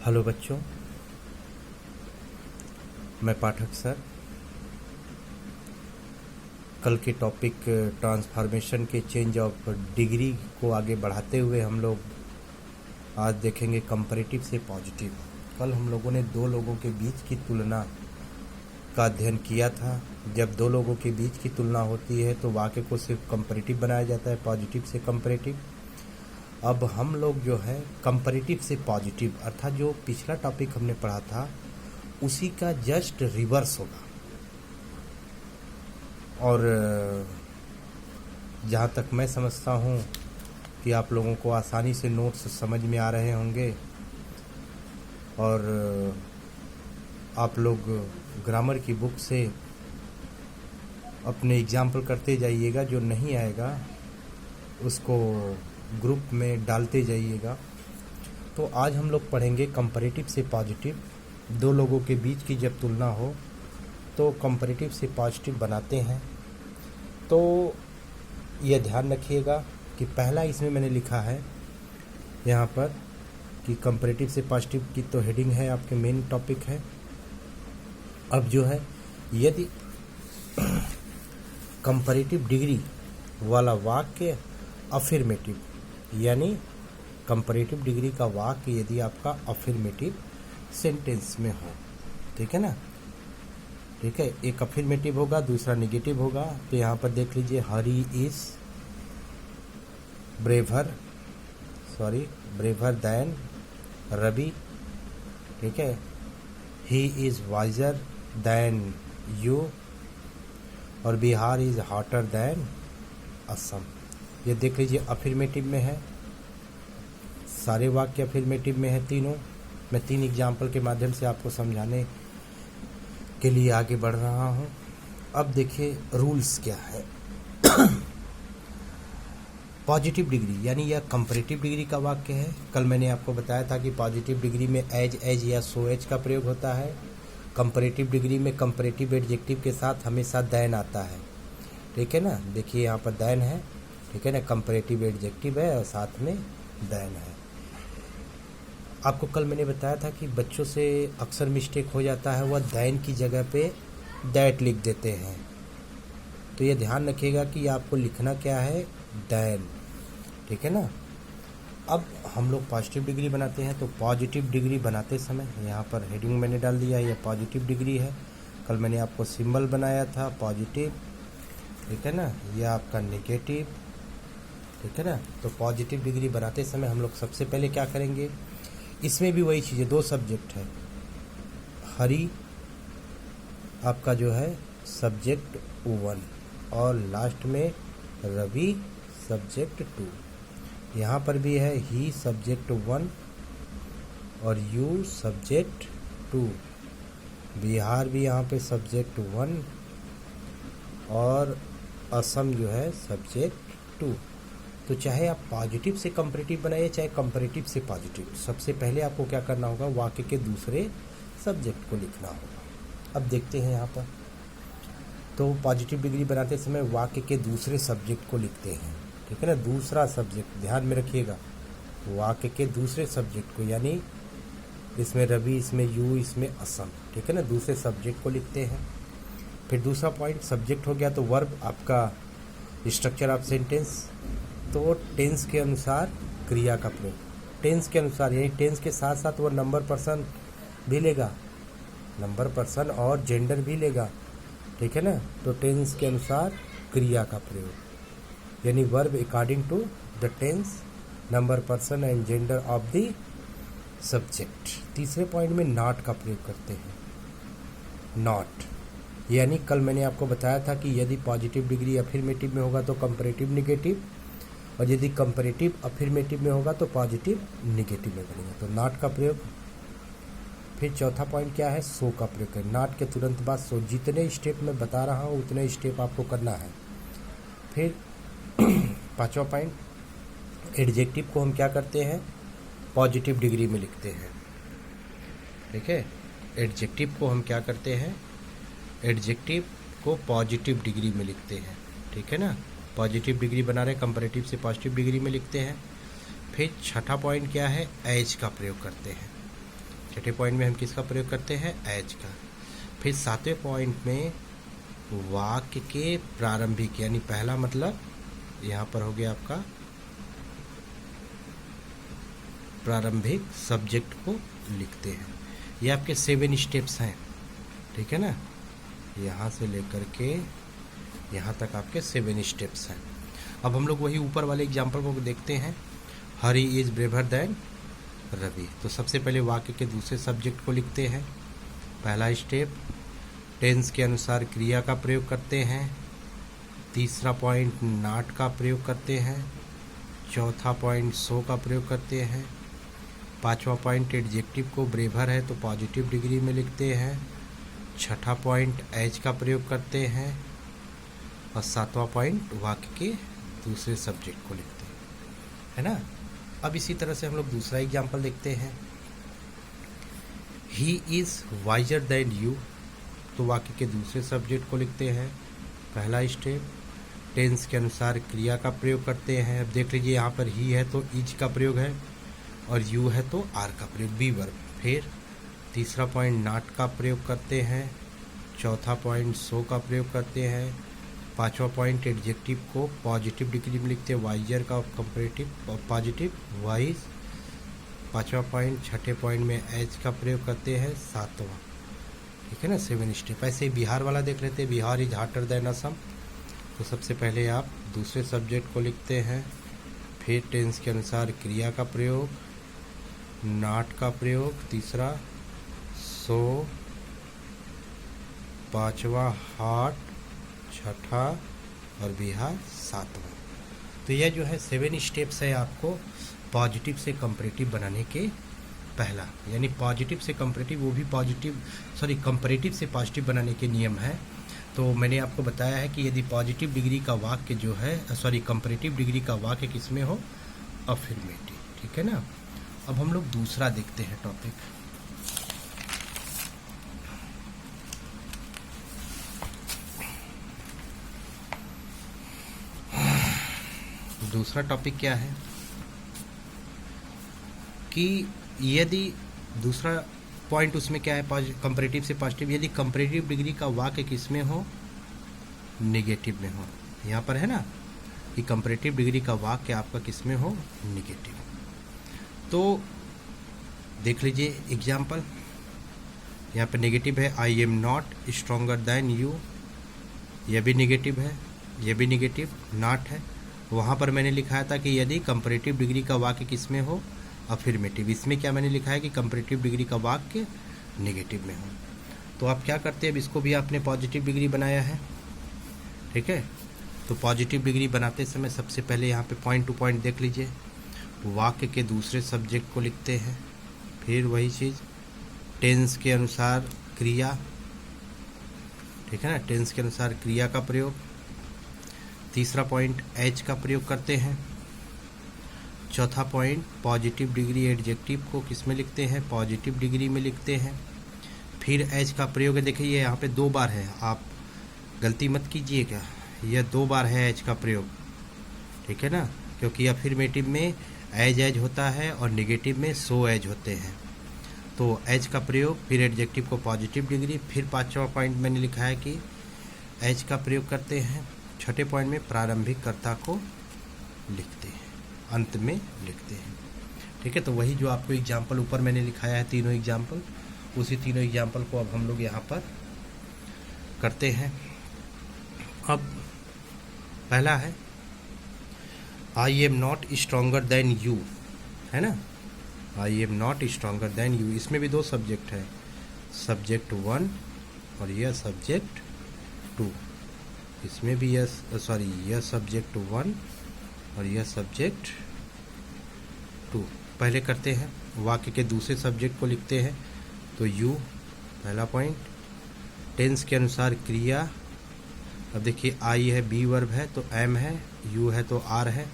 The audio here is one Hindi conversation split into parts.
हेलो बच्चों, मैं पाठक सर। कल के टॉपिक ट्रांसफॉर्मेशन के चेंज ऑफ डिग्री को आगे बढ़ाते हुए हम लोग आज देखेंगे कंपैरेटिव से पॉजिटिव। कल हम लोगों ने दो लोगों के बीच की तुलना का अध्ययन किया था। जब दो लोगों के बीच की तुलना होती है तो वाक्य को सिर्फ कंपैरेटिव बनाया जाता है, पॉजिटिव से कंपैरेटिव। अब हम लोग जो है कंपैरेटिव से पॉजिटिव अर्थात जो पिछला टॉपिक हमने पढ़ा था उसी का जस्ट रिवर्स होगा। और जहाँ तक मैं समझता हूँ कि आप लोगों को आसानी से नोट्स समझ में आ रहे होंगे और आप लोग ग्रामर की बुक से अपने एग्जाम्पल करते जाइएगा। जो नहीं आएगा उसको ग्रुप में डालते जाइएगा। तो आज हम लोग पढ़ेंगे कंपैरेटिव से पॉजिटिव। दो लोगों के बीच की जब तुलना हो तो कंपैरेटिव से पॉजिटिव बनाते हैं। तो यह ध्यान रखिएगा कि पहला इसमें मैंने लिखा है यहाँ पर कि कंपैरेटिव से पॉजिटिव की तो हेडिंग है, आपके मेन टॉपिक है। अब जो है यदि कंपैरेटिव डिग्री वाला वाक्य अफर्मेटिव यानी कंपैरेटिव डिग्री का वाक्य यदि आपका अफर्मेटिव सेंटेंस में हो, ठीक है ना, ठीक है। एक अफर्मेटिव होगा, दूसरा नेगेटिव होगा। तो यहाँ पर देख लीजिए, Hari is braver than Ravi, ठीक है। He is wiser than you, और Bihar is hotter than Assam. ये देख लीजिए अफर्मेटिव में है, सारे वाक्य अफर्मेटिव में है तीनों। मैं 3 एग्जाम्पल के माध्यम से आपको समझाने के लिए आगे बढ़ रहा हूँ। अब देखिए रूल्स क्या है। पॉजिटिव डिग्री यानी यह कंपैरेटिव डिग्री का वाक्य है। कल मैंने आपको बताया था कि पॉजिटिव डिग्री में एज या सो एज का प्रयोग होता है। कंपैरेटिव डिग्री में कंपैरेटिव एडजेक्टिव के साथ हमेशा देन आता है, ठीक है ना। देखिए यहाँ पर देन है, ठीक है ना, कंपैरेटिव एडजेक्टिव है और साथ में देन है। आपको कल मैंने बताया था कि बच्चों से अक्सर मिस्टेक हो जाता है, वह देन की जगह पे दैट लिख देते हैं। तो ये ध्यान रखिएगा कि आपको लिखना क्या है, देन, ठीक है ना। अब हम लोग पॉजिटिव डिग्री बनाते हैं। तो पॉजिटिव डिग्री बनाते समय यहाँ पर हेडिंग मैंने डाल दिया है, ये पॉजिटिव डिग्री है। कल मैंने आपको सिंबल बनाया था पॉजिटिव, ठीक है ना, यह आपका नेगेटिव, ठीक है ना। तो पॉजिटिव डिग्री बनाते समय हम लोग सबसे पहले क्या करेंगे, इसमें भी वही चीज़ें, 2 सब्जेक्ट है। हरी आपका जो है सब्जेक्ट 1 और लास्ट में रवि सब्जेक्ट 2। यहाँ पर भी है ही सब्जेक्ट 1 और यू सब्जेक्ट 2। बिहार भी यहाँ पे सब्जेक्ट 1 और असम जो है सब्जेक्ट 2। तो चाहे आप पॉजिटिव से कंपैरेटिव बनाइए चाहे कंपैरेटिव से पॉजिटिव, सबसे पहले आपको क्या करना होगा, वाक्य के दूसरे सब्जेक्ट को लिखना होगा। अब देखते हैं यहाँ पर, तो पॉजिटिव डिग्री बनाते समय वाक्य के दूसरे सब्जेक्ट को लिखते हैं, ठीक है ना। दूसरा सब्जेक्ट ध्यान में रखिएगा, वाक्य के दूसरे सब्जेक्ट को, यानी इसमें रवि, इसमें यू, इसमें असम, ठीक है ना, दूसरे सब्जेक्ट को लिखते हैं। फिर दूसरा पॉइंट, सब्जेक्ट हो गया तो वर्ब आपका स्ट्रक्चर ऑफ सेंटेंस। तो टेंस के अनुसार क्रिया का प्रयोग, टेंस के अनुसार, यानी टेंस के साथ साथ वो नंबर पर्सन भी लेगा, नंबर पर्सन और जेंडर भी लेगा, ठीक है ना। तो टेंस के अनुसार क्रिया का प्रयोग, यानी verb according to the tense, number person and gender of the subject. तीसरे पॉइंट में नॉट का प्रयोग करते हैं, नॉट, यानी कल मैंने आपको बताया था कि यदि पॉजिटिव डिग्री अफर्मेटिव में होगा तो कंपैरेटिव नेगेटिव, और यदि कंपैरेटिव अफर्मेटिव में होगा तो पॉजिटिव नेगेटिव में बनेगा, तो नॉट का प्रयोग। फिर चौथा पॉइंट क्या है, सो का प्रयोग करें। नॉट के तुरंत बाद सो। जितने स्टेप मैं बता रहा हूँ उतने स्टेप आपको करना है। फिर 5वां पॉइंट, एडजेक्टिव को हम क्या करते हैं, पॉजिटिव डिग्री में लिखते हैं, ठीक है। एडजेक्टिव को हम क्या करते हैं, एडजेक्टिव को पॉजिटिव डिग्री में लिखते हैं, ठीक है ना। पॉजिटिव डिग्री बना रहे, कंपैरेटिव से पॉजिटिव डिग्री में लिखते हैं। फिर छठा पॉइंट क्या है, एज का प्रयोग करते हैं। छठे पॉइंट में हम किसका प्रयोग करते हैं, एज का। फिर सातवें पॉइंट में वाक्य के प्रारंभिक यानी पहला मतलब यहाँ पर हो गया आपका प्रारंभिक सब्जेक्ट को लिखते हैं। ये आपके 7 स्टेप्स हैं, ठीक है ना, यहाँ से लेकर के यहाँ तक आपके 7 स्टेप्स हैं। अब हम लोग वही ऊपर वाले एग्जाम्पल को देखते हैं। हरी इज ब्रेवर देन रवि। तो सबसे पहले वाक्य के दूसरे सब्जेक्ट को लिखते हैं। पहला स्टेप, टेंस के अनुसार क्रिया का प्रयोग करते हैं। तीसरा पॉइंट नॉट का प्रयोग करते हैं। चौथा पॉइंट सो का प्रयोग करते हैं। पांचवा पॉइंट एडजेक्टिव को ब्रेवर है तो पॉजिटिव डिग्री में लिखते हैं। छठा पॉइंट एज का प्रयोग करते हैं और सातवां पॉइंट वाक्य के दूसरे सब्जेक्ट को लिखते हैं, है ना। अब इसी तरह से हम लोग दूसरा एग्जाम्पल देखते हैं। He is visor than you, तो वाक्य के दूसरे सब्जेक्ट को लिखते हैं। पहला स्टेप, टेंस के अनुसार क्रिया का प्रयोग करते हैं। अब देख लीजिए यहाँ पर ही है तो इज का प्रयोग है और यू है तो आर का प्रयोग, बी वर्ब। फिर तीसरा पॉइंट नॉट का प्रयोग करते हैं। चौथा पॉइंट सो का प्रयोग करते हैं। पांचवा पॉइंट एडजेक्टिव को पॉजिटिव डिग्री में लिखते हैं, वाइजर का कंपैरेटिव पॉजिटिव वाइज। पांचवा पॉइंट, छठे पॉइंट में एज का प्रयोग करते हैं। सातवां, ठीक है ना, 7 स्टेप। ऐसे ही बिहार वाला देख लेते हैं। Bihar is hotter than Assam, तो सबसे पहले आप दूसरे सब्जेक्ट को लिखते हैं। फिर टेंस के अनुसार क्रिया का प्रयोग, नॉट का प्रयोग, तीसरा सो, पांचवा हॉट, छठा और बिहार सातवां। तो यह जो है 7 स्टेप्स है आपको पॉजिटिव से कंपैरेटिव बनाने के। पहला यानी पॉजिटिव से कंपैरेटिव, वो भी कंपैरेटिव से पॉजिटिव बनाने के नियम है। तो मैंने आपको बताया है कि यदि पॉजिटिव डिग्री का वाक्य जो है कंपैरेटिव डिग्री का वाक्य किसमें हो, अफर्मेटिव, ठीक है ना। अब हम लोग दूसरा देखते हैं टॉपिक। दूसरा टॉपिक क्या है कि यदि दूसरा पॉइंट उसमें क्या है, कंपैरेटिव से पॉजिटिव, यदि कंपैरेटिव डिग्री का वाक्य किसमें हो, नेगेटिव में हो। यहाँ पर है ना कि कंपैरेटिव डिग्री का वाक्य आपका किसमें हो, नेगेटिव। तो देख लीजिए एग्जाम्पल, यहाँ पर नेगेटिव है, I am not stronger then you, यह भी नेगेटिव है, यह भी नेगेटिव, नॉट है। वहाँ पर मैंने लिखा था कि यदि कंपैरेटिव डिग्री का वाक्य किसमें हो, अफर्मेटिव। इसमें क्या मैंने लिखा है कि कंपैरेटिव डिग्री का वाक्य नेगेटिव में हो। तो आप क्या करते हैं, अब इसको भी आपने पॉजिटिव डिग्री बनाया है, ठीक है। तो पॉजिटिव डिग्री बनाते समय सबसे पहले यहाँ पे पॉइंट टू पॉइंट देख लीजिए, वाक्य के दूसरे सब्जेक्ट को लिखते हैं। फिर वही चीज़, टेंस के अनुसार क्रिया, ठीक है ना, टेंस के अनुसार क्रिया का प्रयोग। तीसरा पॉइंट एज का प्रयोग करते हैं। चौथा पॉइंट पॉजिटिव डिग्री एडजेक्टिव को किस में लिखते हैं, पॉजिटिव डिग्री में लिखते हैं। फिर एज का प्रयोग है, देखिए यहाँ पे 2 बार है, आप गलती मत कीजिएगा, यह 2 बार है एज का प्रयोग, ठीक है ना, क्योंकि अफर्मेटिव में एज होता है और नेगेटिव में सो एज होते हैं। तो एज का प्रयोग, फिर एडजेक्टिव को पॉजिटिव डिग्री, फिर पांचवा पॉइंट मैंने लिखा है कि एज का प्रयोग करते हैं। छठे पॉइंट में प्रारंभिक कर्ता को लिखते हैं, अंत में लिखते हैं, ठीक है। तो वही जो आपको एग्जाम्पल ऊपर मैंने लिखाया है, तीनों एग्जाम्पल, उसी तीनों एग्जाम्पल को अब हम लोग यहाँ पर करते हैं। अब पहला है, I am not stronger then you, है ना, I am not stronger then you. इसमें भी 2 सब्जेक्ट है, सब्जेक्ट 1 और यह सब्जेक्ट 2। इसमें भी यह सब्जेक्ट 1 और यह सब्जेक्ट 2। पहले करते हैं, वाक्य के दूसरे सब्जेक्ट को लिखते हैं। तो यू पहला पॉइंट, टेंस के अनुसार क्रिया। अब देखिए आई है, बी वर्ब है तो एम है, यू है तो आर है।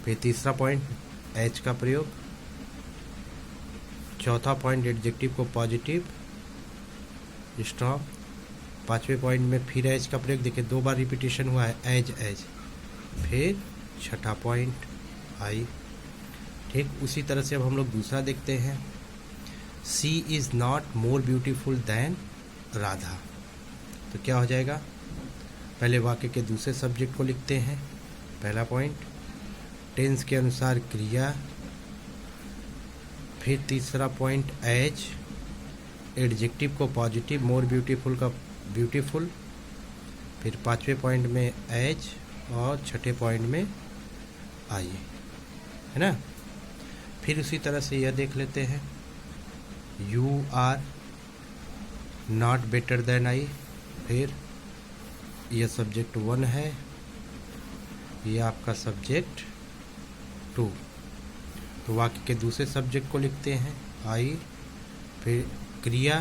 फिर तीसरा पॉइंट एच का प्रयोग। चौथा पॉइंट एडजेक्टिव को पॉजिटिव स्ट्रॉन्ग। पांचवें पॉइंट में फिर एज का प्रयोग, देखिए 2 बार रिपीटेशन हुआ है, एज। फिर छठा पॉइंट आई, ठीक। उसी तरह से अब हम लोग दूसरा देखते हैं, she is not more beautiful than Radha. तो क्या हो जाएगा, पहले वाक्य के दूसरे सब्जेक्ट को लिखते हैं। पहला पॉइंट, टेंस के अनुसार क्रिया। फिर तीसरा पॉइंट एज, एडजेक्टिव को पॉजिटिव, मोर ब्यूटीफुल का ब्यूटीफुल। फिर पांचवें पॉइंट में एज और छठे पॉइंट में आई, है ना। फिर उसी तरह से यह देख लेते हैं, you are not better than I. फिर यह सब्जेक्ट 1 है, यह आपका सब्जेक्ट 2। तो वाक्य के दूसरे सब्जेक्ट को लिखते हैं आई। फिर क्रिया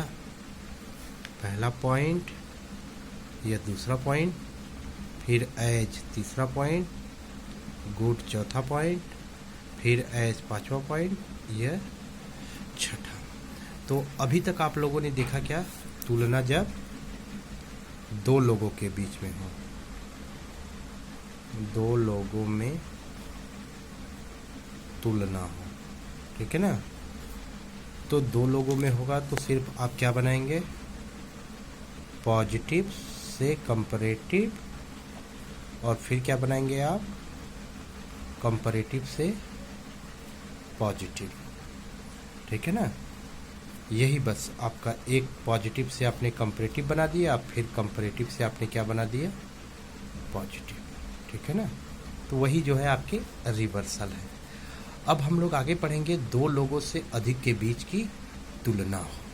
पहला पॉइंट, यह दूसरा पॉइंट। फिर एज तीसरा पॉइंट, गुड चौथा पॉइंट। फिर एज पांचवा पॉइंट, यह छठा। तो अभी तक आप लोगों ने देखा क्या, तुलना जब दो लोगों के बीच में हो, दो लोगों में तुलना हो, ठीक है ना। तो दो लोगों में होगा तो सिर्फ आप क्या बनाएंगे, पॉजिटिव से कंपैरेटिव, और फिर क्या बनाएंगे आप, कंपैरेटिव से पॉजिटिव, ठीक है ना। यही बस आपका एक पॉजिटिव से आपने कंपैरेटिव बना दिया, फिर कंपैरेटिव से आपने क्या बना दिया, पॉजिटिव, ठीक है ना। तो वही जो है आपके रिवर्सल है। अब हम लोग आगे पढ़ेंगे, दो लोगों से अधिक के बीच की तुलना हो।